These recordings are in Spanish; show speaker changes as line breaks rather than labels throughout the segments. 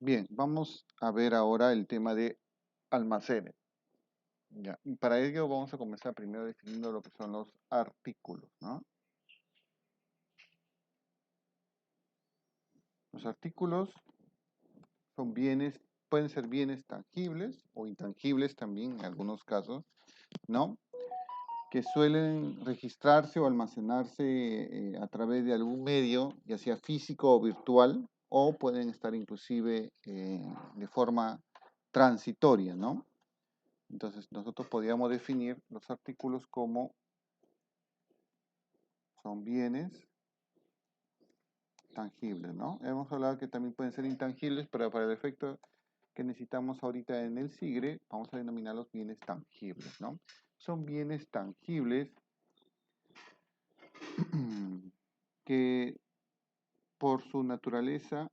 Bien, vamos a ver ahora el tema de almacenes. Ya, y para ello vamos a comenzar primero definiendo lo que son los artículos, ¿no? Los artículos son bienes, pueden ser bienes tangibles o intangibles también en algunos casos, ¿no? Que suelen registrarse o almacenarse a través de algún medio, ya sea físico o virtual, o pueden estar inclusive de forma transitoria, ¿no? Entonces nosotros podríamos definir los artículos como son bienes tangibles, ¿no? Hemos hablado que también pueden ser intangibles, pero para el efecto que necesitamos ahorita en el SIGRE, vamos a denominar los bienes tangibles, ¿no? Son bienes tangibles que por su naturaleza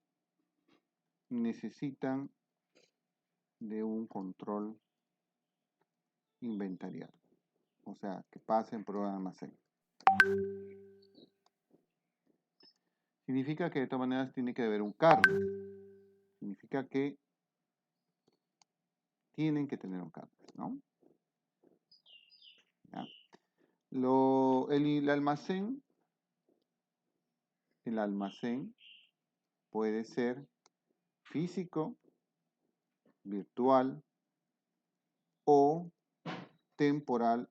necesitan de un control inventarial, o sea, que pasen por un almacén. Significa que de todas maneras tiene que haber un cargo, significa que tienen que tener un cargo, ¿no? ¿Ya? El almacén puede ser físico, virtual o temporal,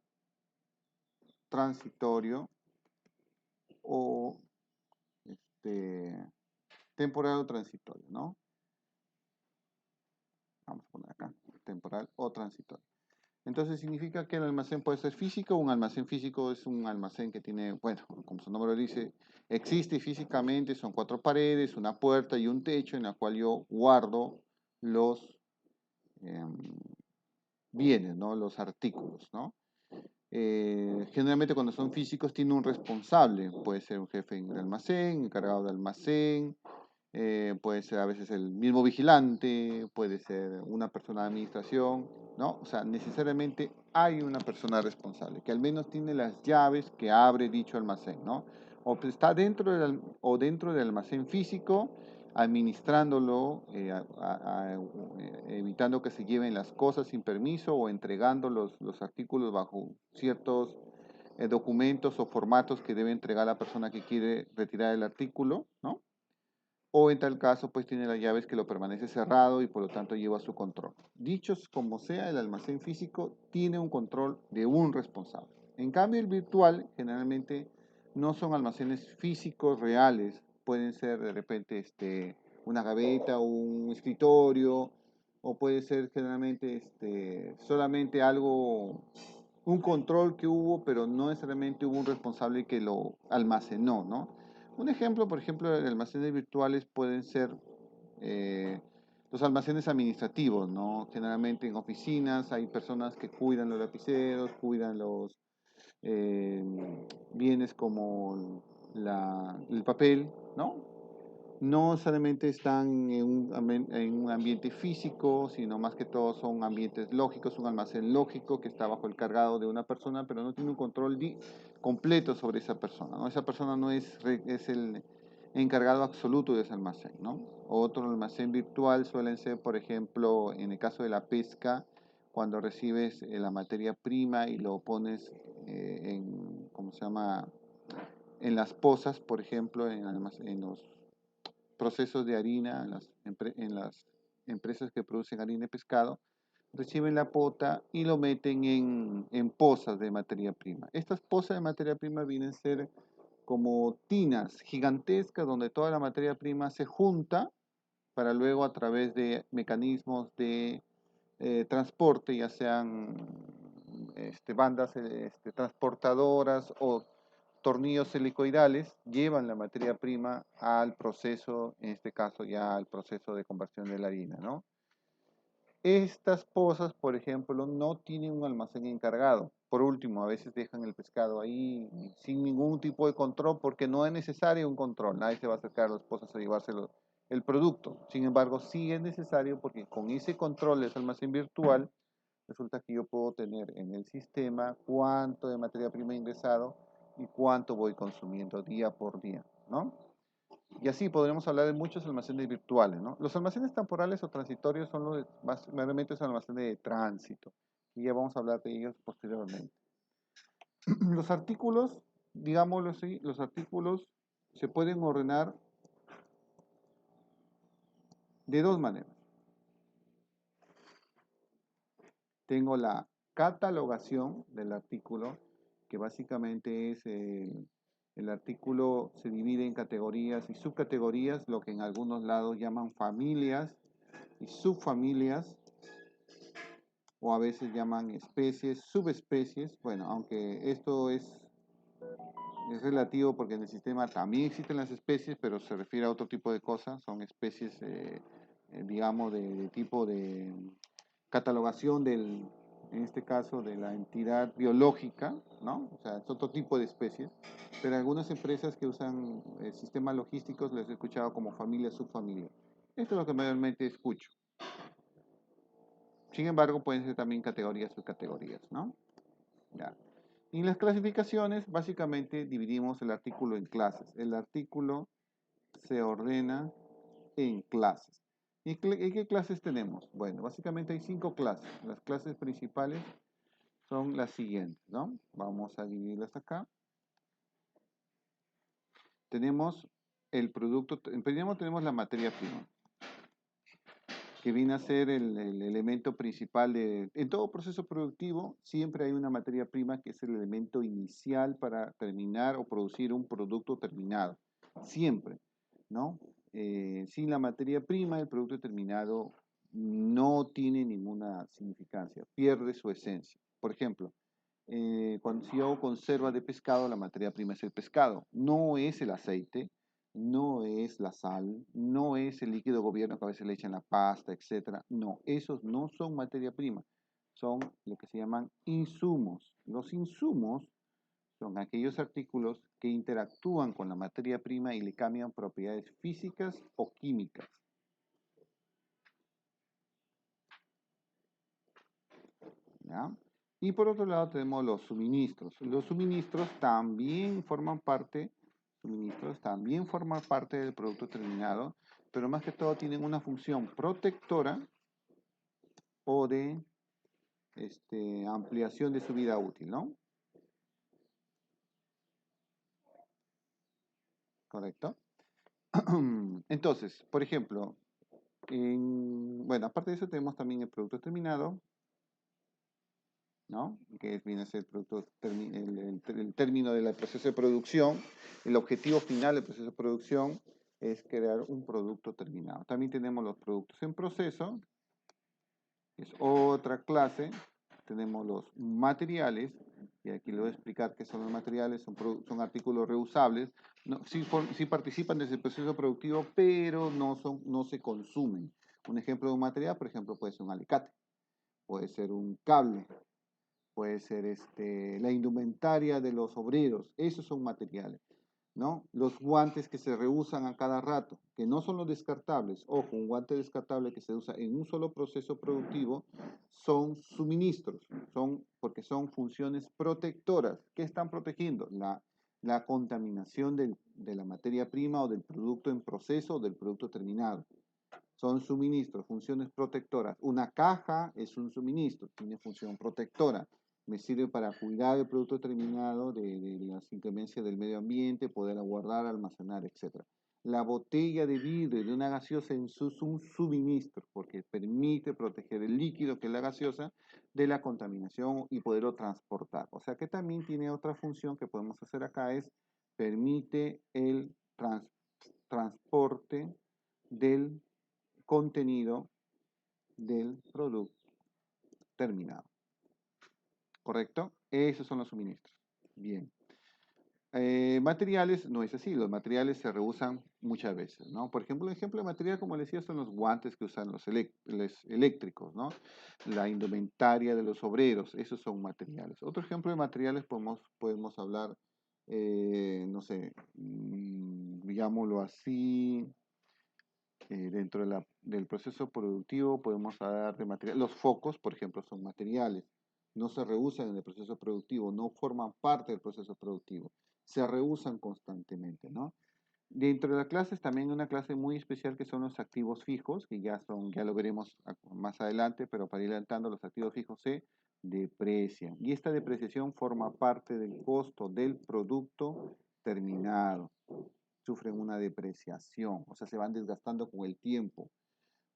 transitorio o temporal o transitorio, ¿no? Vamos a poner acá, temporal o transitorio. Entonces significa que el almacén puede ser físico. Un almacén físico es un almacén que tiene, bueno, como su nombre lo dice, existe físicamente, son 4 paredes, una puerta y un techo en la cual yo guardo los bienes, ¿no? Los artículos, ¿no? Generalmente cuando son físicos tiene un responsable, puede ser un jefe en el almacén, encargado de almacén, puede ser a veces el mismo vigilante, puede ser una persona de administración, ¿no? O sea, necesariamente hay una persona responsable que al menos tiene las llaves que abre dicho almacén, ¿no? O está dentro del almacén físico, administrándolo, evitando que se lleven las cosas sin permiso o entregando los artículos bajo ciertos documentos o formatos que debe entregar la persona que quiere retirar el artículo, ¿no? O en tal caso, pues tiene las llaves que lo permanece cerrado y por lo tanto lleva su control. Dichos como sea, el almacén físico tiene un control de un responsable. En cambio, el virtual generalmente no son almacenes físicos reales, pueden ser de repente una gaveta o un escritorio, o puede ser generalmente solamente algo, un control que hubo, pero no necesariamente hubo un responsable que lo almacenó, ¿no? Un ejemplo, por ejemplo, de almacenes virtuales pueden ser eh, los almacenes administrativos, ¿no? Generalmente en oficinas hay personas que cuidan los lapiceros, cuidan los eh, bienes como el papel, ¿no? No solamente están en un ambiente físico, sino más que todo son ambientes lógicos, un almacén lógico que está bajo el cargado de una persona, pero no tiene un control completo sobre esa persona, ¿no? Esa persona no es el encargado absoluto de ese almacén, ¿no? Otro almacén virtual suelen ser, por ejemplo, en el caso de la pesca, cuando recibes la materia prima y lo pones ¿cómo se llama? En las pozas, por ejemplo, en los procesos de harina, en las empresas que producen harina y pescado, reciben la pota y lo meten en pozas de materia prima. Estas pozas de materia prima vienen a ser como tinas gigantescas donde toda la materia prima se junta para luego a través de mecanismos de transporte, ya sean bandas transportadoras o tornillos helicoidales, llevan la materia prima al proceso, en este caso ya al proceso de conversión de la harina, ¿no? Estas pozas, por ejemplo, no tienen un almacén encargado. Por último, a veces dejan el pescado ahí sin ningún tipo de control porque no es necesario un control. Nadie se va a acercar a las pozas a llevárselo el producto. Sin embargo, sí es necesario porque con ese control de ese almacén virtual, resulta que yo puedo tener en el sistema cuánto de materia prima he ingresado y cuánto voy consumiendo día por día, ¿no? Y así podremos hablar de muchos almacenes virtuales, ¿no? Los almacenes temporales o transitorios son los más, meramente son almacenes de tránsito. Y ya vamos a hablar de ellos posteriormente. Los artículos, digámoslo así, los artículos se pueden ordenar de dos maneras. Tengo la catalogación del artículo, que básicamente es el artículo se divide en categorías y subcategorías, lo que en algunos lados llaman familias y subfamilias, o a veces llaman especies, subespecies. Bueno, aunque esto es relativo porque en el sistema también existen las especies, pero se refiere a otro tipo de cosas, son especies, digamos, de tipo de catalogación del, en este caso, de la entidad biológica, ¿no? O sea, es otro tipo de especies, pero algunas empresas que usan sistemas logísticos les he escuchado como familia, subfamilia. Esto es lo que mayormente escucho. Sin embargo, pueden ser también categorías, subcategorías, ¿no? Ya. Y en las clasificaciones, básicamente dividimos el artículo en clases. El artículo se ordena en clases. ¿Y qué clases tenemos? Bueno, básicamente hay 5 clases. Las clases principales son las siguientes, ¿no? Vamos a dividirlas acá. Tenemos el producto, primero tenemos la materia prima, que viene a ser el elemento principal de... En todo proceso productivo siempre hay una materia prima que es el elemento inicial para terminar o producir un producto terminado. Siempre, ¿no? Sin la materia prima, el producto terminado no tiene ninguna significancia, pierde su esencia. Por ejemplo, cuando si yo hago conserva de pescado, la materia prima es el pescado, no es el aceite, no es la sal, no es el líquido gobierno que a veces le echan la pasta, etcétera. No, esos no son materia prima, son lo que se llaman insumos. Los insumos son aquellos artículos que interactúan con la materia prima y le cambian propiedades físicas o químicas. ¿Ya? Y por otro lado tenemos los suministros. Los suministros también forman parte, del producto terminado, pero más que todo tienen una función protectora o de ampliación de su vida útil, ¿no? ¿Correcto? Entonces, por ejemplo, bueno, aparte de eso tenemos también el producto terminado, ¿no? Que viene a ser el, producto, el término del proceso de producción. El objetivo final del proceso de producción es crear un producto terminado. También tenemos los productos en proceso, que es otra clase. Tenemos los materiales, y aquí le voy a explicar qué son los materiales, son artículos reusables, no, sí participan desde el proceso productivo, pero no se consumen. Un ejemplo de un material, por ejemplo, puede ser un alicate, puede ser un cable, puede ser la indumentaria de los obreros, esos son materiales, ¿no? Los guantes que se reusan a cada rato, que no son los descartables, ojo, un guante descartable que se usa en un solo proceso productivo, son suministros, porque son funciones protectoras. ¿Qué están protegiendo? La contaminación de la materia prima o del producto en proceso o del producto terminado. Son suministros, funciones protectoras. Una caja es un suministro, tiene función protectora. Me sirve para cuidar el producto terminado de las inclemencias del medio ambiente, poder guardar, almacenar, etc. La botella de vidrio de una gaseosa es un suministro porque permite proteger el líquido, que es la gaseosa, de la contaminación y poderlo transportar. O sea que también tiene otra función que podemos hacer acá, es permite el transporte del contenido del producto terminado. ¿Correcto? Esos son los suministros. Bien. Materiales, no es así, los materiales se reusan muchas veces, ¿no? Por ejemplo, un ejemplo de material, como les decía, son los guantes que usan los eléctricos, ¿no? La indumentaria de los obreros, esos son materiales. Otro ejemplo de materiales podemos hablar, no sé, digámoslo así, dentro del proceso productivo podemos hablar de materiales. Los focos, por ejemplo, son materiales. No se reusan en el proceso productivo, no forman parte del proceso productivo. Se reusan constantemente, ¿no? Dentro de las clases también hay una clase muy especial que son los activos fijos, que ya lo veremos más adelante, pero para ir adelantando, los activos fijos se deprecian. Y esta depreciación forma parte del costo del producto terminado. Sufren una depreciación, o sea, se van desgastando con el tiempo.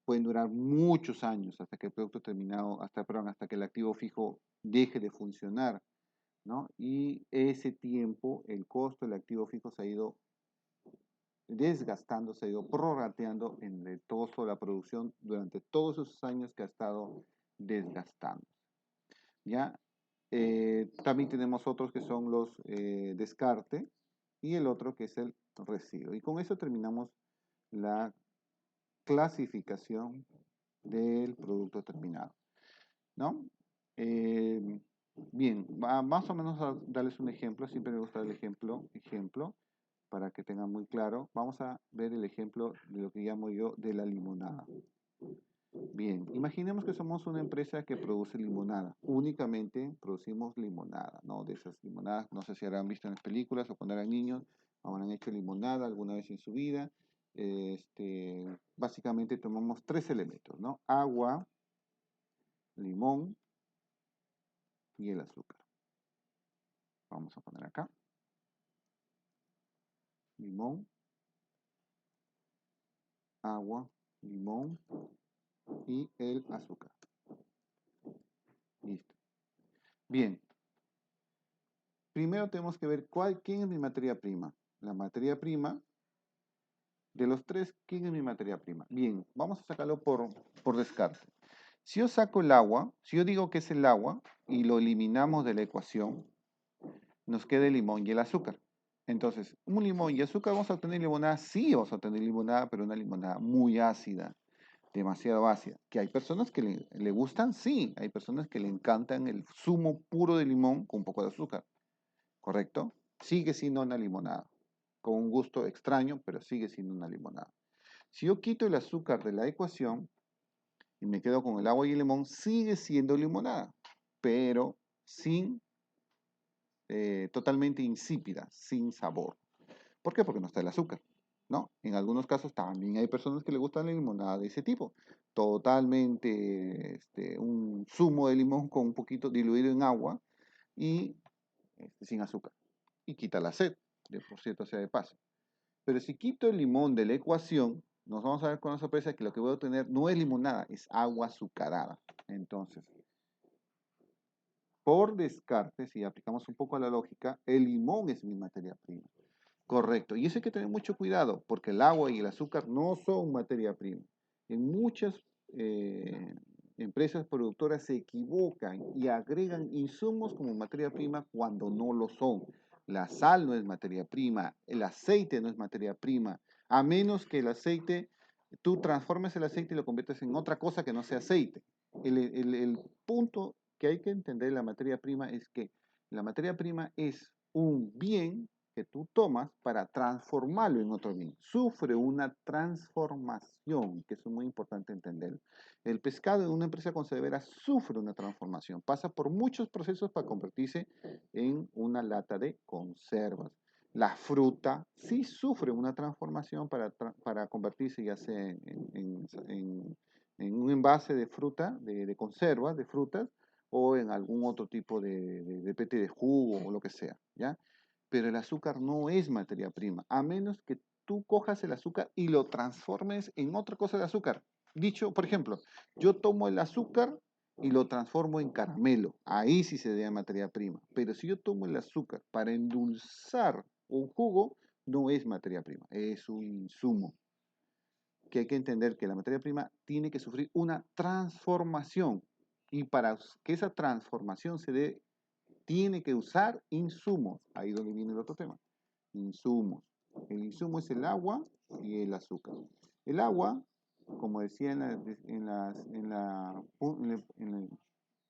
Pueden durar muchos años hasta que el producto terminado, hasta que el activo fijo deje de funcionar, ¿no? Y ese tiempo, el costo del activo fijo se ha ido desgastando, se ha ido prorrateando en el toda la producción durante todos esos años que ha estado desgastando. ¿Ya? También tenemos otros que son los descarte y el otro que es el residuo. Y con eso terminamos la clasificación del producto terminado, ¿no? Eh, bien, más o menos a darles un ejemplo, siempre me gusta el ejemplo, para que tengan muy claro. Vamos a ver el ejemplo de lo que llamo yo de la limonada. Bien, imaginemos que somos una empresa que produce limonada. Únicamente producimos limonada, ¿no? De esas limonadas, no sé si habrán visto en las películas o cuando eran niños, habrán hecho limonada alguna vez en su vida. Básicamente tomamos tres elementos, ¿no? Agua, limón y el azúcar. Vamos a poner acá. Limón, agua, limón y el azúcar. Listo. Bien, primero tenemos que ver quién es mi materia prima. La materia prima, de los tres, ¿quién es mi materia prima? Bien, vamos a sacarlo por descarte. Si yo saco el agua, si yo digo que es el agua y lo eliminamos de la ecuación, nos queda el limón y el azúcar. Entonces, un limón y azúcar, ¿vamos a obtener limonada? Sí, vamos a obtener limonada, pero una limonada muy ácida, demasiado ácida. ¿Que hay personas que le gustan? Sí, hay personas que le encantan el zumo puro de limón con un poco de azúcar. ¿Correcto? Sigue siendo una limonada, con un gusto extraño, pero sigue siendo una limonada. Si yo quito el azúcar de la ecuación y me quedo con el agua y el limón, sigue siendo limonada, pero sin, totalmente insípida, sin sabor. ¿Por qué? Porque no está el azúcar, ¿no? En algunos casos también hay personas que le gustan la limonada de ese tipo, totalmente un zumo de limón con un poquito diluido en agua y sin azúcar. Y quita la sed, por cierto sea de paso. Pero si quito el limón de la ecuación, nos vamos a ver con la sorpresa que lo que voy a obtener no es limonada, es agua azucarada. Entonces, por descarte, si aplicamos un poco a la lógica, el limón es mi materia prima. Correcto. Y eso hay que tener mucho cuidado, porque el agua y el azúcar no son materia prima. En muchas empresas productoras se equivocan y agregan insumos como materia prima cuando no lo son. La sal no es materia prima, el aceite no es materia prima, a menos que el aceite, tú transformes el aceite y lo conviertes en otra cosa que no sea aceite. El punto que hay que entender de la materia prima es que la materia prima es un bien que tú tomas para transformarlo en otro bien. Sufre una transformación, que es muy importante entender. El pescado en una empresa conservera sufre una transformación, pasa por muchos procesos para convertirse en una lata de conservas. La fruta sí sufre una transformación para convertirse ya sea en un envase de fruta, de conservas, de frutas, o en algún otro tipo de jugo o lo que sea, ¿ya? Pero el azúcar no es materia prima, a menos que tú cojas el azúcar y lo transformes en otra cosa de azúcar. Dicho, por ejemplo, yo tomo el azúcar y lo transformo en caramelo, ahí sí se da materia prima. Pero si yo tomo el azúcar para endulzar un jugo, no es materia prima, es un insumo. Que hay que entender que la materia prima tiene que sufrir una transformación y para que esa transformación se dé, tiene que usar insumos. Ahí es donde viene el otro tema. Insumos. El insumo es el agua y el azúcar. El agua, como decía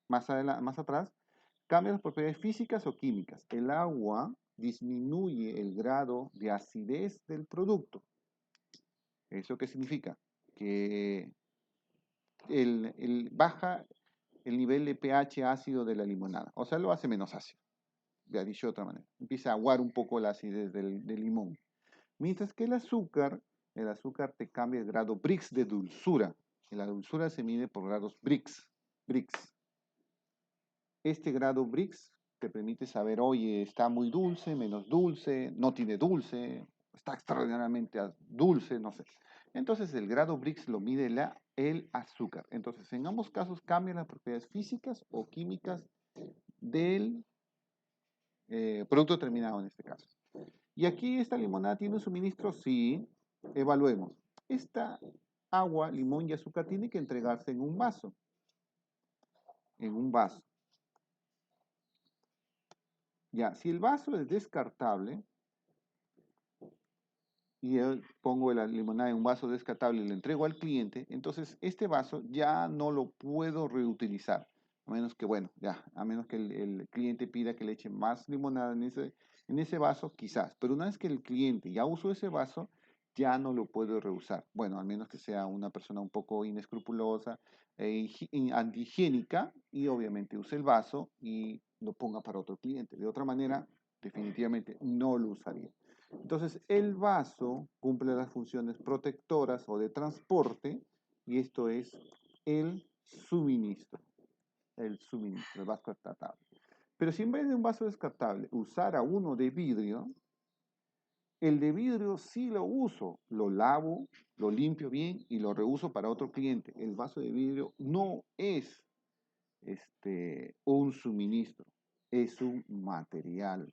más atrás, cambia las propiedades físicas o químicas. El agua disminuye el grado de acidez del producto. ¿Eso qué significa? Que baja el nivel de pH ácido de la limonada. O sea, lo hace menos ácido. Ya dicho de otra manera. Empieza a aguar un poco la acidez del limón. Mientras que el azúcar te cambia el grado Brix de dulzura. Y la dulzura se mide por grados Brix. Brix. Este grado Brix te permite saber, oye, está muy dulce, menos dulce, no tiene dulce, está extraordinariamente dulce, no sé. Entonces el grado Brix lo mide el azúcar. Entonces en ambos casos cambian las propiedades físicas o químicas del producto terminado en este caso. Y aquí esta limonada tiene un suministro, sí, evaluemos. Esta agua, limón y azúcar tiene que entregarse en un vaso. En un vaso. Ya, si el vaso es descartable, y yo pongo la limonada en un vaso descartable y le entrego al cliente, entonces este vaso ya no lo puedo reutilizar. A menos que, bueno, ya, a menos que el cliente pida que le eche más limonada en ese vaso, quizás. Pero una vez que el cliente ya usó ese vaso, ya no lo puedo reusar. Bueno, al menos que sea una persona un poco inescrupulosa, antihigiénica, y obviamente use el vaso y lo ponga para otro cliente. De otra manera, definitivamente no lo usaría. Entonces, el vaso cumple las funciones protectoras o de transporte, y esto es el suministro, el vaso descartable. Pero si en vez de un vaso descartable usara uno de vidrio, el de vidrio sí lo uso, lo lavo, lo limpio bien y lo reuso para otro cliente. El vaso de vidrio no es un suministro, es un material,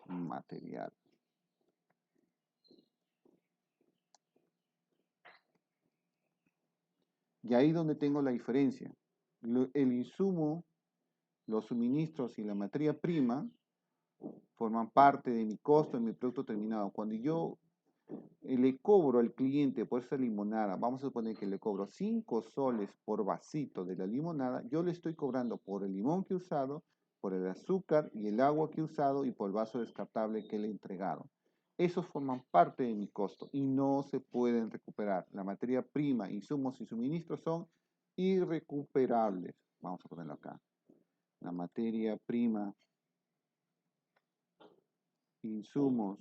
un material. Y ahí donde tengo la diferencia. El insumo, los suministros y la materia prima forman parte de mi costo en mi producto terminado. Cuando yo le cobro al cliente por esa limonada, vamos a suponer que le cobro 5 soles por vasito de la limonada, yo le estoy cobrando por el limón que he usado, por el azúcar y el agua que he usado y por el vaso descartable que le he entregado. Esos forman parte de mi costo y no se pueden recuperar. La materia prima, insumos y suministros son irrecuperables. Vamos a ponerlo acá. La materia prima, insumos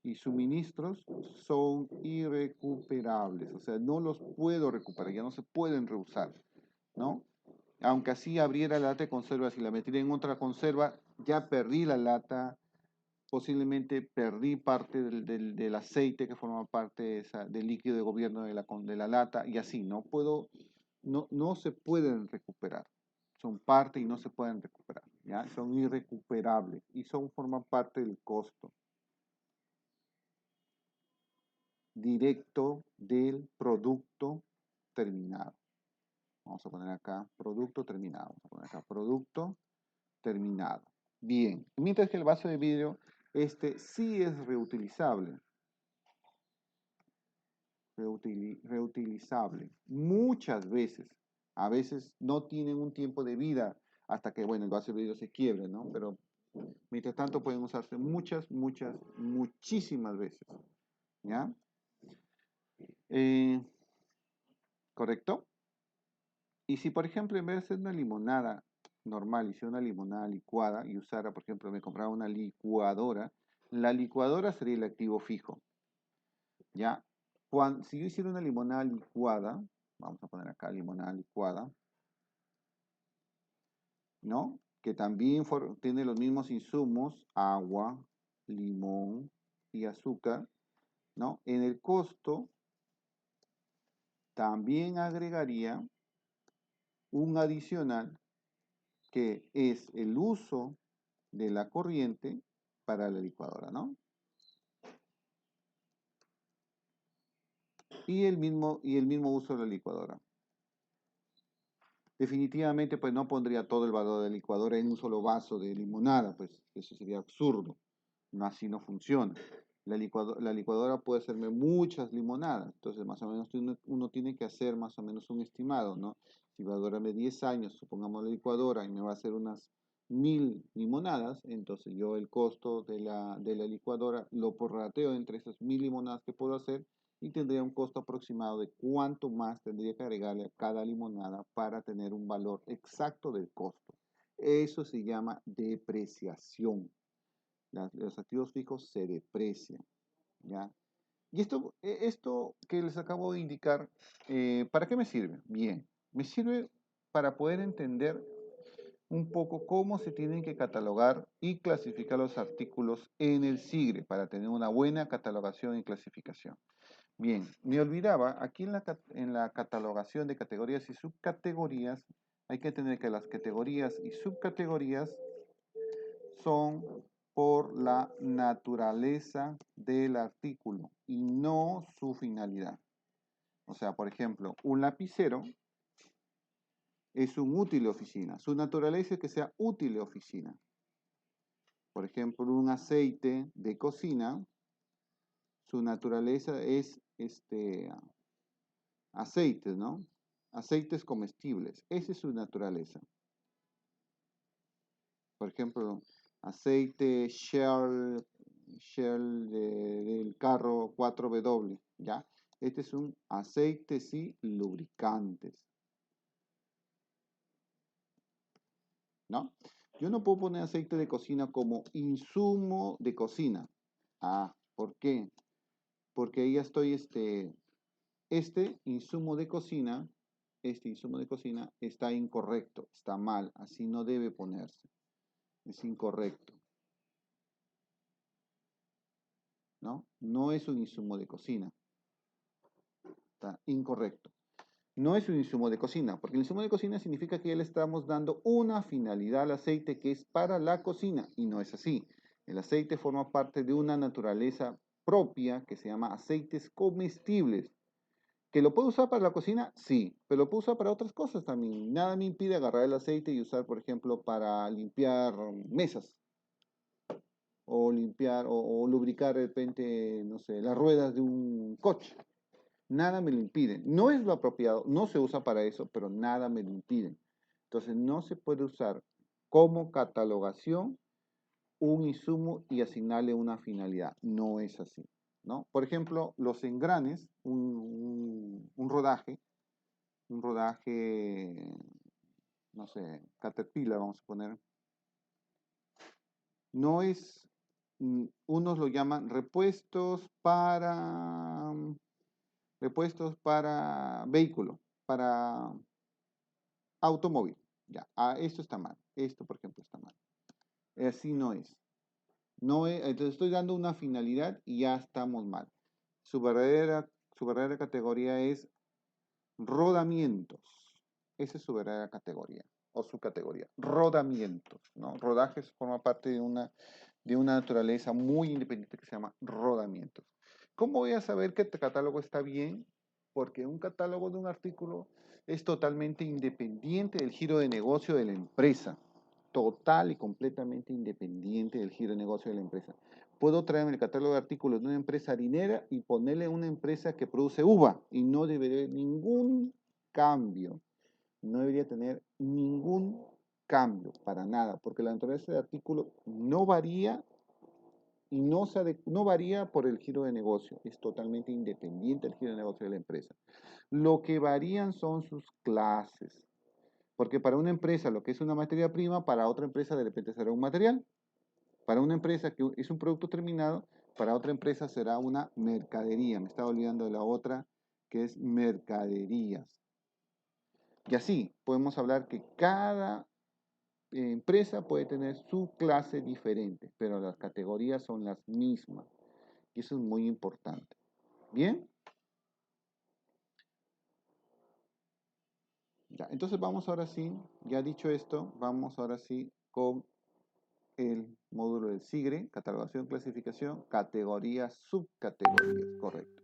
y suministros son irrecuperables, o sea, no los puedo recuperar, ya no se pueden reusar, ¿no? Aunque así abriera la lata de conserva, si la metiera en otra conserva, ya perdí la lata, posiblemente perdí parte del aceite que forma parte del líquido de gobierno de la lata, y así, no se pueden recuperar. Son parte y no se pueden recuperar, ¿ya? Son irrecuperables y forman parte del costo directo del producto terminado. Vamos a poner acá producto terminado. Vamos a poner acá producto terminado. Bien. Mientras que el vaso de vidrio, sí es reutilizable. Reutilizable. Muchas veces. A veces no tienen un tiempo de vida hasta que, bueno, el vaso de vidrio se quiebre, ¿no? Pero mientras tanto pueden usarse muchísimas veces. ¿Ya? ¿Correcto? Y si, por ejemplo, en vez de hacer una limonada normal, hiciera una limonada licuada y usara, por ejemplo, me compraba una licuadora, la licuadora sería el activo fijo, ¿ya? Si yo hiciera una limonada licuada, vamos a poner acá limonada licuada, ¿no? Que también tiene los mismos insumos, agua, limón y azúcar, ¿no? En el costo también agregaría un adicional que es el uso de la corriente para la licuadora, ¿no? Y el mismo uso de la licuadora. Definitivamente, pues no pondría todo el valor de la licuadora en un solo vaso de limonada, pues eso sería absurdo. No, así no funciona. La licuadora puede hacerme muchas limonadas, entonces más o menos uno tiene que hacer más o menos un estimado, ¿no? Si va a durarme 10 años, supongamos la licuadora, y me va a hacer unas 1000 limonadas, entonces yo el costo de la licuadora lo prorrateo entre esas 1000 limonadas que puedo hacer y tendría un costo aproximado de cuánto más tendría que agregarle a cada limonada para tener un valor exacto del costo. Eso se llama depreciación. Los activos fijos se deprecian. ¿ya? Y esto que les acabo de indicar, ¿para qué me sirve? Bien, me sirve para poder entender un poco cómo se tienen que catalogar y clasificar los artículos en el SIGRE para tener una buena catalogación y clasificación. Bien, me olvidaba, aquí en la catalogación de categorías y subcategorías, hay que tener que las categorías y subcategorías son por la naturaleza del artículo y no su finalidad. O sea, por ejemplo, un lapicero es un útil de oficina. Su naturaleza es que sea útil de oficina. Por ejemplo, un aceite de cocina, su naturaleza es aceites, ¿no? Aceites comestibles. Esa es su naturaleza. Por ejemplo, aceite Shell del carro 4W, ¿ya? Este es un aceites y lubricantes, ¿no? Yo no puedo poner aceite de cocina como insumo de cocina. Ah, ¿por qué? Porque ahí ya estoy, este insumo de cocina, este insumo de cocina está incorrecto, está mal, así no debe ponerse, es incorrecto, ¿no? No es un insumo de cocina, está incorrecto. No es un insumo de cocina, porque el insumo de cocina significa que ya le estamos dando una finalidad al aceite que es para la cocina, y no es así. El aceite forma parte de una naturaleza propia que se llama aceites comestibles. ¿Que lo puedo usar para la cocina? Sí, pero lo puedo usar para otras cosas también. Nada me impide agarrar el aceite y usar, por ejemplo, para limpiar mesas o limpiar o lubricar de repente, no sé, las ruedas de un coche. Nada me lo impide. No es lo apropiado, no se usa para eso, pero nada me lo impide. Entonces no se puede usar como catalogación un insumo y asignarle una finalidad. No es así, ¿no? Por ejemplo, los engranes, un rodaje, no sé, Caterpillar, vamos a poner, no es, unos lo llaman repuestos para vehículo, para automóvil. Ya, esto está mal. Esto, por ejemplo, está mal. Así no es. No es, entonces estoy dando una finalidad y ya estamos mal. Su verdadera categoría es rodamientos. Esa es su verdadera categoría o su categoría. Rodamientos, ¿no? Rodajes forma parte de una naturaleza muy independiente que se llama rodamientos. ¿Cómo voy a saber que este catálogo está bien? Porque un catálogo de un artículo es totalmente independiente del giro de negocio de la empresa. Total y completamente independiente del giro de negocio de la empresa. Puedo traerme el catálogo de artículos de una empresa harinera y ponerle una empresa que produce uva y no debería haber ningún cambio. No debería tener ningún cambio para nada, porque la naturaleza del artículo no varía y no varía por el giro de negocio, es totalmente independiente del giro de negocio de la empresa. Lo que varían son sus clases, porque para una empresa lo que es una materia prima, para otra empresa de repente será un material. Para una empresa que es un producto terminado, para otra empresa será una mercadería. Me estaba olvidando de la otra, que es mercaderías. Y así podemos hablar que cada empresa puede tener su clase diferente, pero las categorías son las mismas. Y eso es muy importante. Bien, ya, entonces vamos ahora sí, ya dicho esto, vamos ahora sí con el módulo del SIGRE, catalogación, clasificación, categorías, subcategorías, correcto.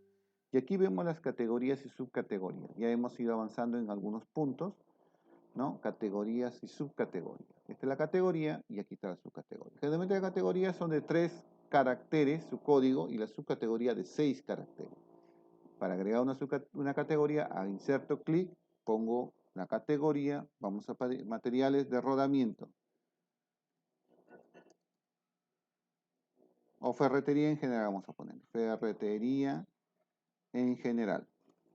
Y aquí vemos las categorías y subcategorías. Ya hemos ido avanzando en algunos puntos, ¿no? Categorías y subcategorías. Esta es la categoría y aquí está la subcategoría. Generalmente las categorías son de 3 caracteres, su código, y la subcategoría de 6 caracteres. Para agregar una categoría, inserto clic, pongo la categoría, vamos a materiales de rodamiento. O ferretería en general vamos a poner. Ferretería en general,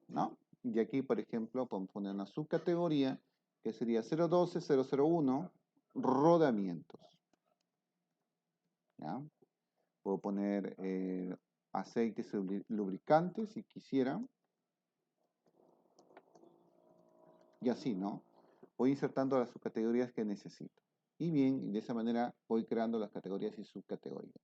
¿no? Y aquí, por ejemplo, podemos poner una subcategoría que sería 012-001, rodamientos. ¿Ya? Puedo poner aceites lubricantes, si quisieran. Y así, ¿no? Voy insertando las subcategorías que necesito. Y bien, de esa manera voy creando las categorías y subcategorías.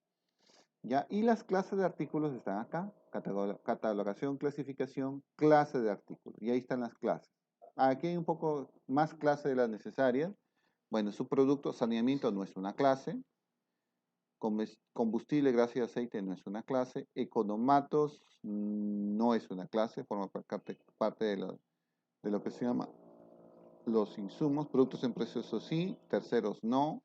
¿Ya? Y las clases de artículos están acá. Catalogación, clasificación, clase de artículos. Y ahí están las clases. Aquí hay un poco más clases de las necesarias. Bueno, subproducto, saneamiento no es una clase. Combustible, grasa y aceite no es una clase. Economatos no es una clase. Forma parte de lo que se llama los insumos. Productos en proceso sí. Terceros no.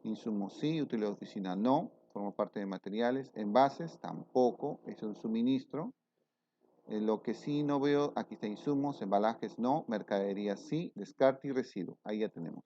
Insumos sí. Utilidad de oficina no. Forma parte de materiales. Envases tampoco. Es un suministro. Lo que sí no veo, aquí está insumos, embalajes no, mercadería sí, descarte y residuo. Ahí ya tenemos.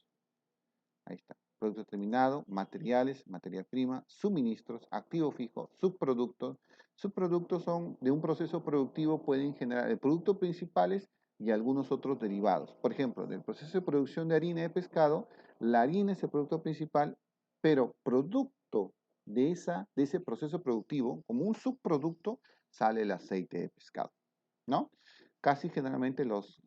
Ahí está. Producto terminado, materiales, materia prima, suministros, activo fijo, subproductos. Subproductos son de un proceso productivo, pueden generar el producto principales y algunos otros derivados. Por ejemplo, del proceso de producción de harina de pescado, la harina es el producto principal, pero producto de ese proceso productivo, como un subproducto, sale el aceite de pescado, ¿no? Casi generalmente los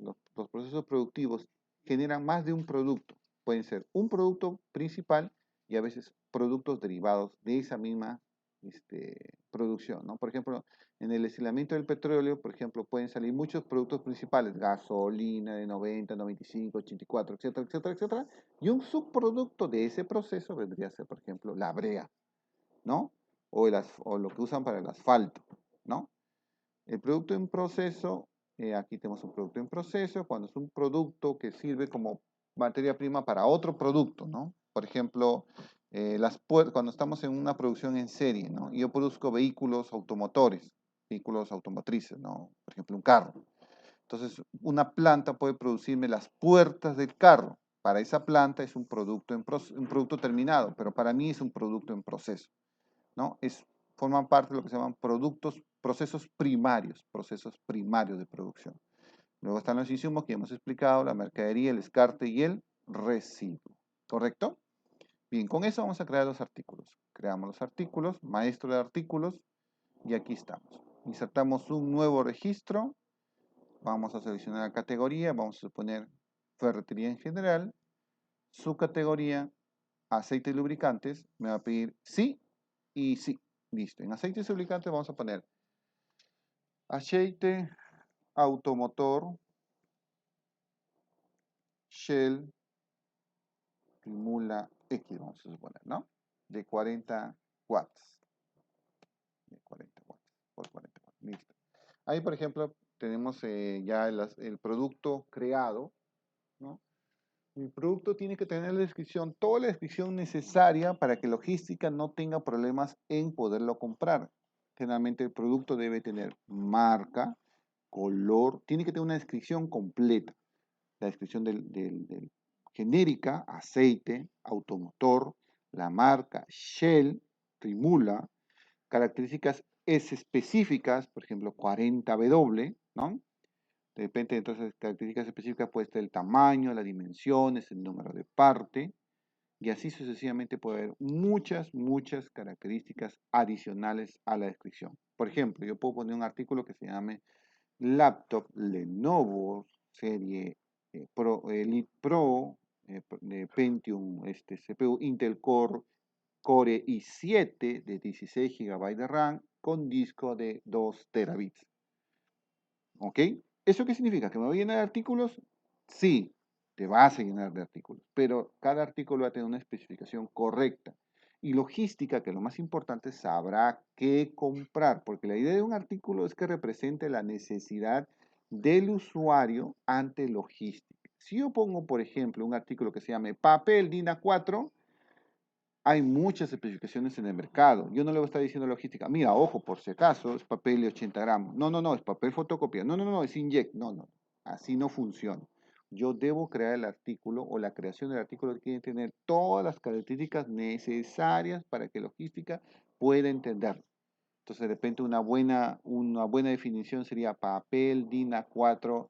procesos productivos generan más de un producto. Pueden ser un producto principal y a veces productos derivados de esa misma producción, ¿no? Por ejemplo, en el destilamiento del petróleo, por ejemplo, pueden salir muchos productos principales, gasolina de 90, 95, 84, etcétera, etcétera, etcétera, y un subproducto de ese proceso vendría a ser, por ejemplo, la brea, ¿no? O lo que usan para el asfalto, ¿no? El producto en proceso, aquí tenemos un producto en proceso, cuando es un producto que sirve como materia prima para otro producto, ¿no? Por ejemplo, cuando estamos en una producción en serie, ¿no? Yo produzco vehículos automotores, vehículos automotrices, ¿no? Por ejemplo, un carro. Entonces, una planta puede producirme las puertas del carro. Para esa planta es un producto, un producto terminado, pero para mí es un producto en proceso, ¿no? Forman parte de lo que se llaman procesos primarios de producción. Luego están los insumos que hemos explicado, la mercadería, el descarte y el residuo. ¿Correcto? Bien, con eso vamos a crear los artículos. Creamos los artículos, maestro de artículos, y aquí estamos. Insertamos un nuevo registro. Vamos a seleccionar la categoría, vamos a poner ferretería en general. Su categoría, aceite y lubricantes, me va a pedir sí y sí. Listo. En aceites y lubricantes vamos a poner aceite automotor Shell Primula X, vamos a suponer, ¿no? De 40 watts. De 40 watts por 40 watts. Listo. Ahí, por ejemplo, tenemos ya el producto creado, ¿no? Mi producto tiene que tener la descripción, toda la descripción necesaria para que logística no tenga problemas en poderlo comprar. Generalmente el producto debe tener marca, color, tiene que tener una descripción completa. La descripción del genérica, aceite, automotor, la marca, Shell, Trimula, características específicas, por ejemplo, 40W, ¿no? De repente, entonces, características específicas puede ser el tamaño, las dimensiones, el número de parte, y así sucesivamente puede haber muchas características adicionales a la descripción. Por ejemplo, yo puedo poner un artículo que se llame laptop Lenovo serie Elite Pro de Pentium CPU Intel Core i7 de 16 GB de RAM con disco de 2 terabits. ¿Ok? ¿Eso qué significa? ¿Que me voy a llenar de artículos? Sí, te vas a llenar de artículos, pero cada artículo va a tener una especificación correcta. Y logística, que es lo más importante, sabrá qué comprar, porque la idea de un artículo es que represente la necesidad del usuario ante logística. Si yo pongo, por ejemplo, un artículo que se llame papel DIN A4, hay muchas especificaciones en el mercado. Yo no le voy a estar diciendo logística, mira, ojo, por si acaso, es papel de 80 gramos. No, es papel fotocopia. No, es inyect. No, así no funciona. Yo debo crear el artículo o la creación del artículo tiene que tener todas las características necesarias para que logística pueda entenderlo. Entonces, de repente, una buena definición sería papel DIN A4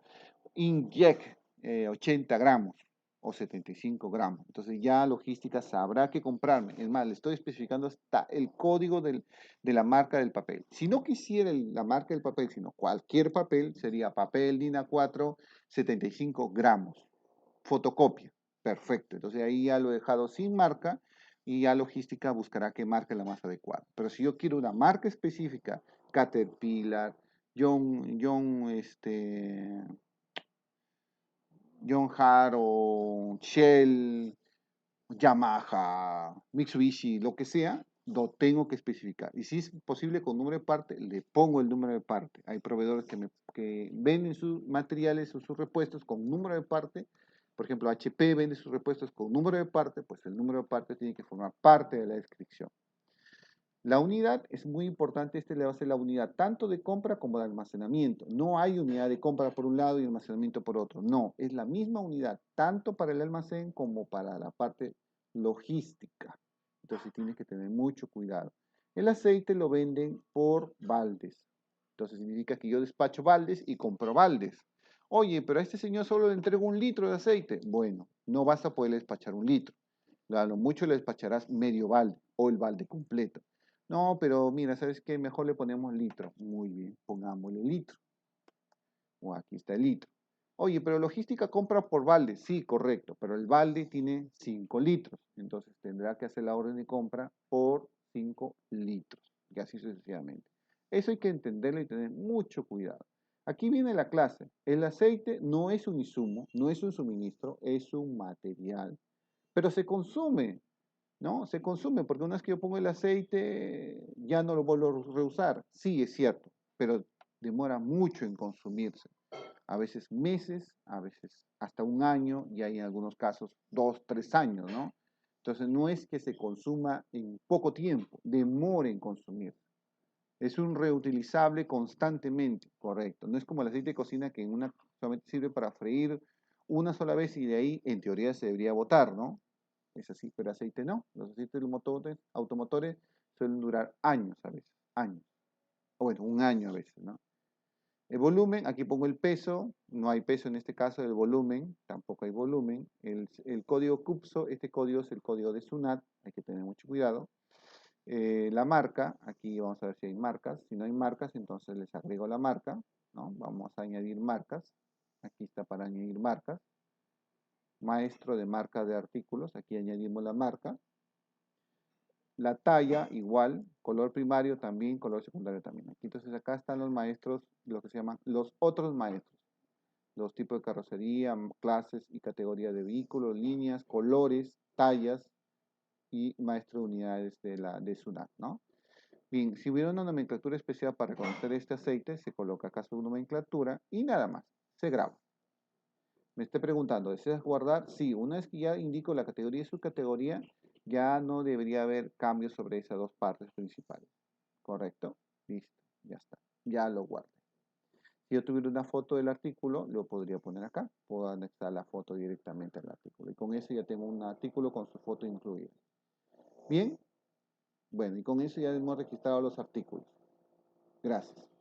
inyect 80 gramos. o 75 gramos. Entonces ya logística sabrá qué comprarme. Es más, le estoy especificando hasta el código de la marca del papel. Si no quisiera la marca del papel, sino cualquier papel, sería papel DIN A4, 75 gramos. Fotocopia. Perfecto. Entonces ahí ya lo he dejado sin marca y ya logística buscará qué marca es la más adecuada. Pero si yo quiero una marca específica, Caterpillar, John Hart o Shell, Yamaha, Mitsubishi, lo que sea, lo tengo que especificar. Y si es posible con número de parte, le pongo el número de parte. Hay proveedores que venden sus materiales o sus repuestos con número de parte. Por ejemplo, HP vende sus repuestos con número de parte, pues el número de parte tiene que formar parte de la descripción. La unidad es muy importante, este le va a ser la unidad tanto de compra como de almacenamiento. No hay unidad de compra por un lado y almacenamiento por otro. No, es la misma unidad, tanto para el almacén como para la parte logística. Entonces tienes que tener mucho cuidado. El aceite lo venden por baldes. Entonces significa que yo despacho baldes y compro baldes. Oye, pero a este señor solo le entrego 1 litro de aceite. Bueno, no vas a poder despachar 1 litro. A lo mucho le despacharás medio balde o el balde completo. No, pero mira, ¿sabes qué? Mejor le ponemos litro. Muy bien, pongámosle litro. O aquí está el litro. Oye, pero logística compra por balde. Sí, correcto, pero el balde tiene 5 litros. Entonces tendrá que hacer la orden de compra por 5 litros. Y así sucesivamente. Eso hay que entenderlo y tener mucho cuidado. Aquí viene la clase. El aceite no es un insumo, no es un suministro, es un material. Pero se consume. ¿No? Se consume, porque una vez que yo pongo el aceite, ya no lo vuelvo a reusar. Sí, es cierto, pero demora mucho en consumirse. A veces meses, a veces hasta 1 año, y hay en algunos casos 2, 3 años, ¿no? Entonces no es que se consuma en poco tiempo, demora en consumirse. Es un reutilizable constantemente, correcto. No es como el aceite de cocina que solamente sirve para freír una sola vez y de ahí en teoría se debería botar, ¿no? Es así, pero aceite no. Los aceites automotores suelen durar años a veces, años. O bueno, 1 año a veces, ¿no? El volumen, aquí pongo el peso, no hay peso en este caso, el volumen, tampoco hay volumen. El código CUPSO, este código es el código de SUNAT, hay que tener mucho cuidado. La marca, aquí vamos a ver si hay marcas. Si no hay marcas, entonces les agrego la marca, ¿no? Vamos a añadir marcas. Aquí está para añadir marcas. Maestro de marca de artículos, aquí añadimos la marca. La talla, igual, color primario también, color secundario también. Aquí, entonces acá están los maestros, lo que se llaman los otros maestros. Los tipos de carrocería, clases y categorías de vehículos, líneas, colores, tallas y maestro de unidades de SUNAT, ¿no? Bien, si hubiera una nomenclatura especial para reconocer este aceite, se coloca acá su nomenclatura y nada más, se graba. Me esté preguntando, ¿deseas guardar? Sí, una vez que ya indico la categoría y subcategoría, ya no debería haber cambios sobre esas dos partes principales. ¿Correcto? Listo, ya está. Ya lo guardé. Si yo tuviera una foto del artículo, lo podría poner acá. Puedo anexar la foto directamente al artículo. Y con eso ya tengo un artículo con su foto incluida. Bien, bueno, y con eso ya hemos registrado los artículos. Gracias.